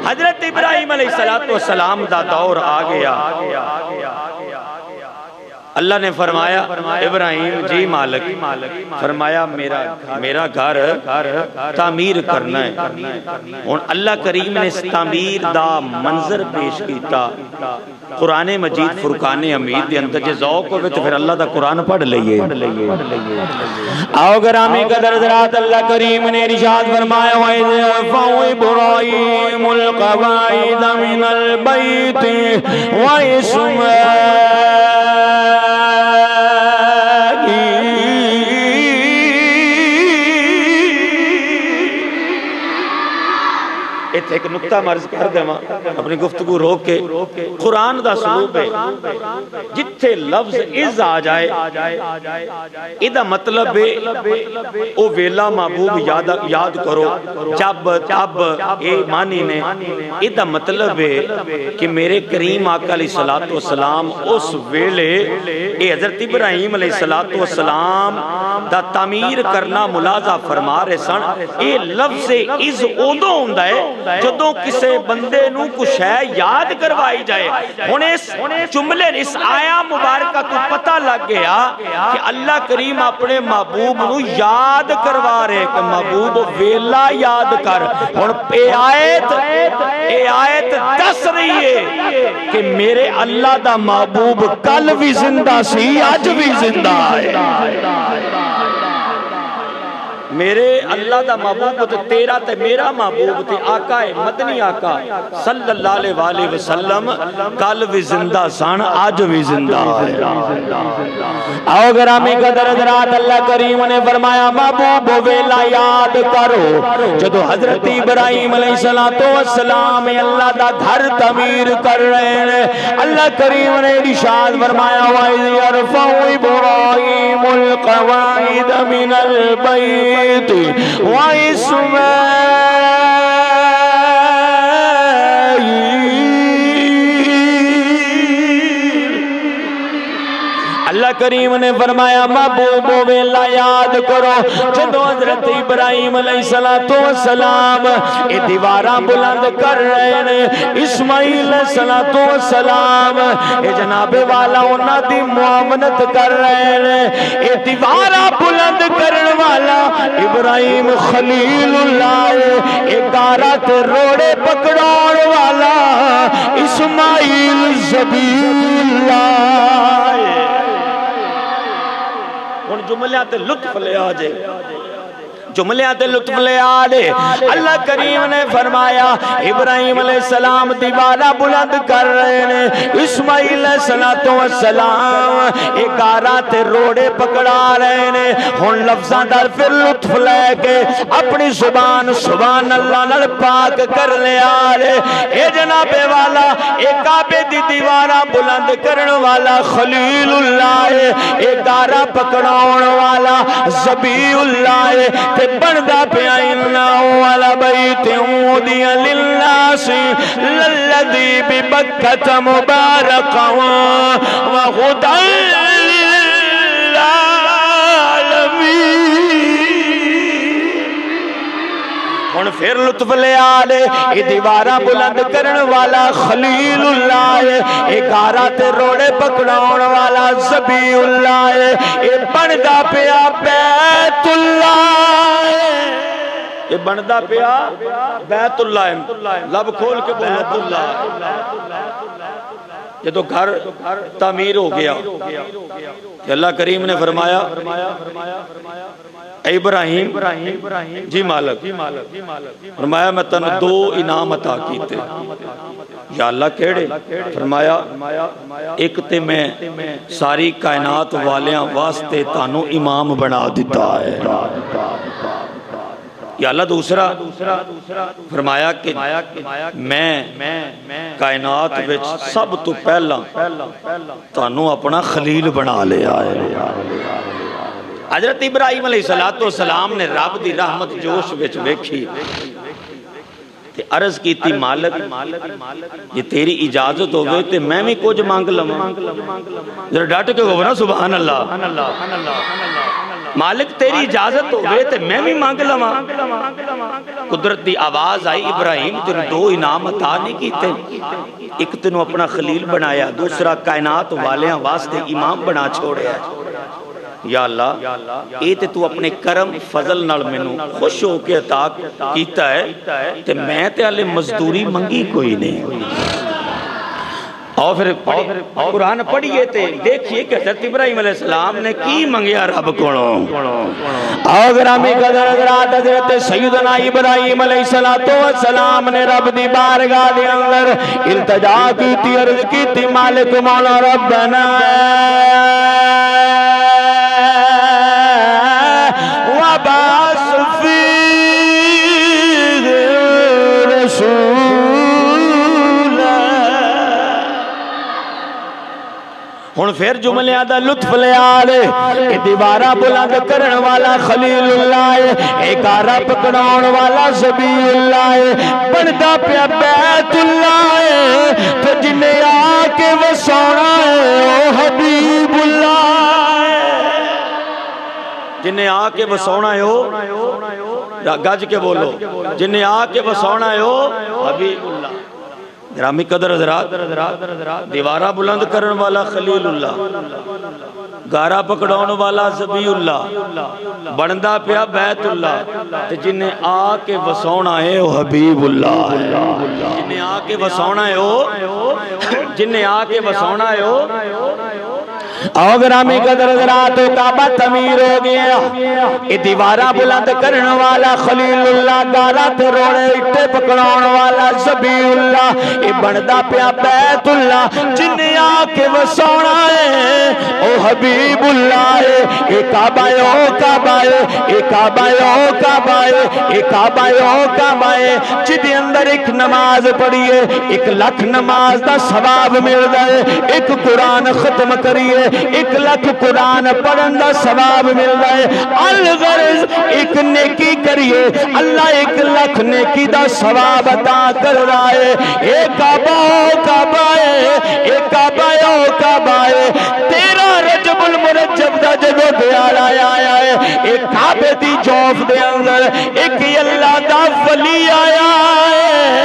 حضرت ابراہیم علیہ السلام دا دور آ گیا. اللہ نے فرمایا ابراہیم جی مالک. فرمایا میرا گھر تعمیر کرنا ہے. اور اللہ کریم نے اس تعمیر دا منظر پیش کیتا قرآن مجید فرقان حمید دے اندر. جے ذوق ہوئے تو پھر اللہ دا قرآن پڑھ لئیے. آؤ گرامی قدر حضرات اللہ کریم نے ارشاد فرمایا وَإِذْ يَرْفَعُ إِبْرَاهِيمُ الْقَوَاعِدَ مِنَ الْبَيْتِ وَإِسْمَاعِيلُ ایک نقطہ مرض کر دے اپنی گفتگو روک کے. قرآن دا سلوب ہے جتھے لفظ از آ جائے ایدہ مطلب ہے او ویلا محبوب یاد کرو جب تب اے معنی نے. ایدہ مطلب ہے کہ میرے کریم آقا علیہ السلام اس ویلے اے حضرت ابراہیم علیہ السلام دا تعمیر کرنا ملازہ فرما رہے سن. اے لفظ از اودوں ہوندہ ہے جدوں کسے بندے نو کچھ ہے یاد کروائی جائے. اس جملے اس آیا مبارکہ تو پتہ لگ گیا کہ اللہ کریم اپنے محبوب نو یاد کروا رہے کہ محبوب ویلا یاد کر. اور اے آیت دس رہی ہے کہ میرے اللہ دا محبوب کل بھی زندہ سی آج بھی زندہ ہے. میرے اللہ دا محبوب تے تیرا تے میرا محبوب تے آقا ہے مدنی آقا صلی اللہ علیہ وآلہ وسلم کل بھی زندہ سان آج بھی زندہ ہے. آؤ گرامی قدر حضرات اللہ کریم نے فرمایا محبوب ویلا یاد کرو جدو حضرت ابراہیم علیہ السلام اللہ دا گھر تعمیر کر رہے ہیں. اللہ کریم نے ارشاد فرمایا وَإِذْ يَرْفَعُ إِبْرَاهِيمُ الْقَوَاعِدَ مِنَ الْبَيْتِ اللہ کریم نے فرمایا محبوب ویلا یاد کرو جدو حضرت ابراہیم علیہ السلام اے دیواراں بلند کر رہے ہیں. اسماعیل علیہ السلام اے جناب والا انہاں دی معاونت کر رہے ہیں. اے دیواراں بلند کرن والا ابراہیم خلیل اللہ اے گارا تے روڑے پکڑاؤن والا اسماعیل ذبیح اللہ. ان جملیات لطف لے آجے جملیات لطف لے آلے. اللہ کریم نے فرمایا ابراہیم علیہ السلام دیوارہ بلند کر رہے ہیں. اسماعیل علیہ السلام ایک گارات روڑے پکڑا رہے ہیں. ہن لفظاں در پھر لطف لے کے اپنی زبان سبحان اللہ نل پاک کر لے آلے. اے جناب والا ایک کعبے دی دیوارہ بلند کرن والا خلیل اللہ ایک گارہ پکڑاؤن والا ذبیح اللہ بندہ پیائنہ والا بیت عودیا للناس للذی ببکت مبارکا وغدا للعالمین. ہن پھر لطف لے آلے یہ دیوارہ بلند کرن والا خلیل اللہ یہ گارہ تے روڑے پکڑاؤن والا ذبیح اللہ یہ بندہ پیا بیت اللہ یہ بندہ پیا بیت اللہ. لب کھول کے بیت اللہ. یہ تو گھر تعمیر ہو گیا کہ اللہ کریم نے فرمایا اے ابراہیم جی مالک فرمایا میں تنو دو انعام عطا کیتے. یا اللہ کیڑے؟ فرمایا ایک تے میں ساری کائنات والیاں واسطے تانو امام بنا دیتا ہے. یا اللہ دوسرا فرمایا کہ میں کائنات وچ سب تو پہلا تانوں اپنا خلیل بنا لیا ہے. حضرت ابراہیم علیہ السلام نے رب دی رحمت جوش وچ ویکھی تے عرض کیتی مالک یہ تیری اجازت ہوگئے تے میں بھی کچھ مانگ لوں. ذرا ڈٹ کے ہو نا سبحان اللہ. مالک تیری اجازت ہوئے تے میں بھی مانگ لواں۔ قدرت دی آواز آئی ابراہیم تینوں دو انعام عطا نہیں کیتے، ایک تینوں اپنا خلیل بنایا، دوسرا کائنات والیاں واسطے امام بنا چھوڑیا۔ یا اللہ اے تے تو اپنے کرم فضل نال مینوں خوش ہو کے عطا کیتا ہے تے میں تے ہلے مزدوری منگی کوئی نہیں۔ اور پھر قرآن پڑھئے تے دیکھئے کہ حضرت ابراہیم علیہ السلام نے کی منگیا رب کونوں۔ اگر ہمیں قدر حضرات حضرت سیدنا ابراہیم علیہ السلام نے رب دی بارگاہ دے اندر التجا کی تھی، عرض کی تھی مالک مولا ربنا وبعث فیہم رسولا۔ ہن پھر جملیاں دا لطف لیا لے، اے دیوارہ بلند کرن والا خلیل اللہ ہے، ایک آرہ پکڑاؤن والا ذبی اللہ ہے، بندا پیا بیت اللہ ہے، تو جنہیں آکے وسونا ہے او حبیب اللہ ہے۔ جنہیں آکے وسونا ہے او گج کے بولو، جنہیں آکے وسونا ہے او حبیب اللہ۔ گرامی قدر حضرات دیوارہ بلند کرن والا خلیل اللہ، گارہ پکڑاؤن والا ذبی اللہ، بندا پیا بیت اللہ، تے جنہیں آکے وسونا ہے او حبیب اللہ ہے۔ جنہیں آکے وسونا ہے او، جنہیں آکے وسونا ہے او۔ اگر ہمیں قدر حضرات کعبہ تعمیر ہو گیا، یہ دیوارہ بلند کرن والا خلیل اللہ، گارہ تے روڑے اٹھے پکڑاؤن والا ذبی اللہ، یہ بندا پیا بیت اللہ، جنہیں آکے وسونا ہے او حبیب اللہ ہے۔ اے کعبہ او کعبہ ہے، اے کعبہ او کعبہ ہے، اے کعبہ او کعبہ ہے، جدے اندر ایک نماز پڑھیے 1,00,000 نماز دا ثواب مل جائے، ایک قرآن ختم کریے 1,00,000 قرآن پڑھن دا ثواب مل جائے۔ الغرض ایک نیکی کریے اللہ 1,00,000 نیکی دا ثواب عطا کر رہا ہے۔ اے کعبہ او کعبہ ہے، اے کعبہ او کعبہ ہے، 13 رجب المرجب دا جدو دیار آیا ہے، اے کعبے دی جوف دے اندر ایک اللہ دا ولی آیا ہے۔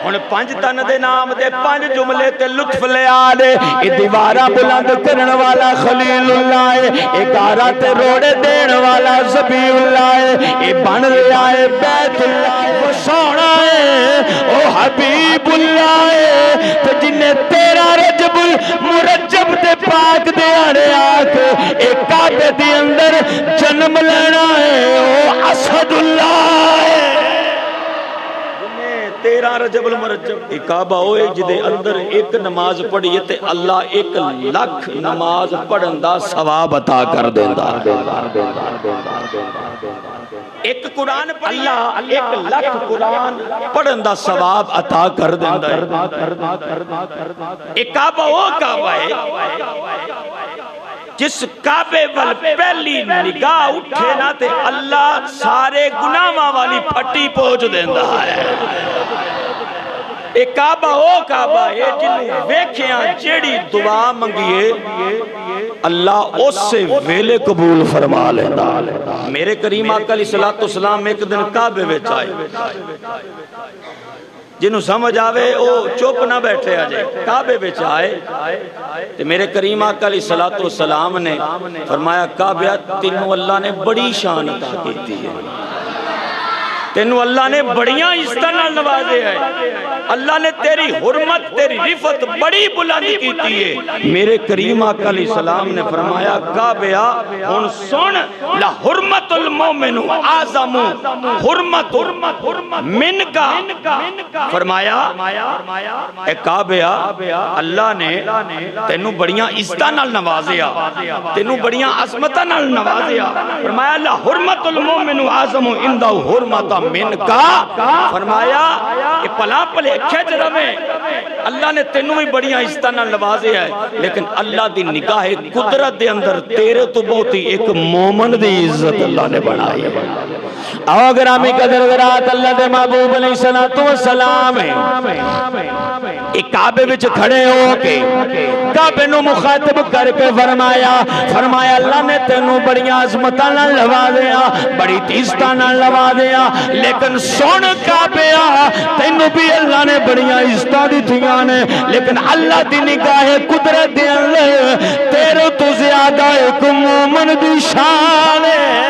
ہن 5 تن دے نام دے 5 جملے تے لطف لیا لے، اے دیوارہ بلند کرن والا خلیل اللہ ہے، اے گارہ تے روڑے دین والا ذبی اللہ ہے، اے بن لیا ہے بیت اللہ وسونا ہے او حبیب اللہ ہے، تو جنہیں 13 رجب المرجب دے پاک دے آڑے آکے اے کعبے دی اندر جنم لینا ہے او اسد اللہ ہے۔ 13 رجب المرجب کعبہ ہوئے جدے اندر ایک نماز پڑھیے تے اللہ 1,00,000 نماز پڑھن دا ثواب عطا کر دیندا۔ ایک قرآن اللہ 1,00,000 قرآن پڑھن دا ثواب عطا کر دیندا ہے۔ ایک کعبہ وہ کعبہ ہے جس کعبے وال پہلی نگاہ اٹھے نا تے اللہ سارے گناہاں والی پھٹی پہنچ دیندا ہے۔ ایک کعبہ او کعبہ ہے جنہوں ویکھیاں جیڑی دعا منگیے اللہ اس سے ویلے قبول فرما لینا۔ میرے کریم آقا علیہ السلام ایک دن کعبے وچ آئے، جنہوں سمجھ آوے او چوپ نہ بیٹھے آجے، کعبے وچ آئے تو میرے کریم آقا علیہ السلام نے فرمایا کعبہ تینوں اللہ نے بڑی شان عطا کیتی ہے، تینوں اللہ نے بڑیاں عزتاں نوازے ہے، اللہ نے تیری حرمت تیری رفت بڑی بلند کیتی ہے۔ میرے کریم آقا علیہ السلام نے فرمایا کعبہ ہن سن لا حرمت المومن اعظم حرمت من کا، فرمایا اے کعبہ اللہ نے تینوں بڑیاں عزتاں نال نوازیا، تینوں بڑیاں عظمتاں نال نوازیا، فرمایا لا حرمت المومن اعظم عندہ حرمت من کا، فرمایا کہ پلا پلے کھچ رہے اللہ نے تینوں بھی بڑیاں عزتاں نال نوازے ہے، لیکن اللہ دی نگاہ قدرت دے اندر تیرے تو بہت ہی ایک مومن دی عزت اللہ نے بنائی ہے۔ آؤ گرامی قدر حضرات اللہ دے محبوب علیہ السلام ایک کعبے وچ کھڑے ہو کے کعبے نو مخاطب کر کے فرمایا اللہ نے تینوں بڑی عظمتاں نال نوازیا بڑی عزتاں نال نوازیا لیکن سن کعبیا تینوں بھی اللہ نے بڑی عزتاں دتیاں نے لیکن اللہ دی نگاہ قدرت دے تیرے تو زیادہ ایک مومن دی شان ہے